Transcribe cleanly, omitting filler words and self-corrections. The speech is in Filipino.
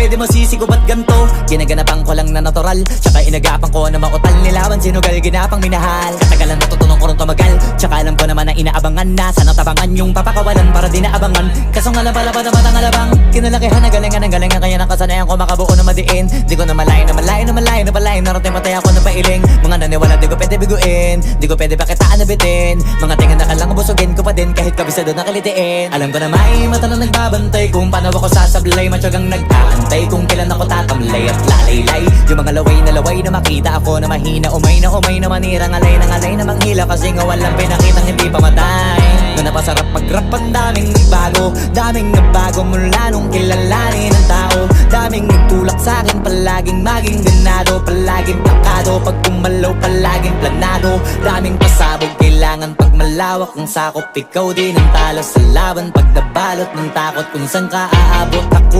pwede mo sisigo ba't ganto? Ginaganapan ko lang na natural, tsaka inagapan ko na mautal. Nilawan sinugal, ginapang minahal. Katagalan natutunan ko rin tumagal, tsaka alam ko naman na inaabangan na. Sana tabangan yung papakawalan para di naabangan. Kaso nga lang pala pa naman ang alabang. Kinalakihan ang galingan kaya nakasanayan ko makabuo na madiin. Di ko na malayo na malayo na malayo na palayo. Narating patay ako na pailing. Mga naniwala di ko pwede biguin, di ko pwede pakitaan na bitin. Mga tingan na kalang busugin ko pa din kahit kabisado na kalitiin. Alam ko na may mata na nagbabantay kung paano ako sasablay. Matyagang nag-aantay kung kailan ako tatamlay at lalaylay. Yung mga laway na makita ako na mahina. Umay na manira, ngalay na manghila. Kasi nga walang pinakitang hindi pamatay. Na napasarap mag-rap ang daming nagbago. Daming nagbago mula nung kilalanin ang tao. Daming nagtulak sa'kin, palaging maging ganado. Palaging plakado, pag kumalaw palaging planado. Daming pasabog, kailangan pag malawak ang sakop. Ikaw din ang talo sa laban pag nabalot ng takot kung saan ka aabot. Ako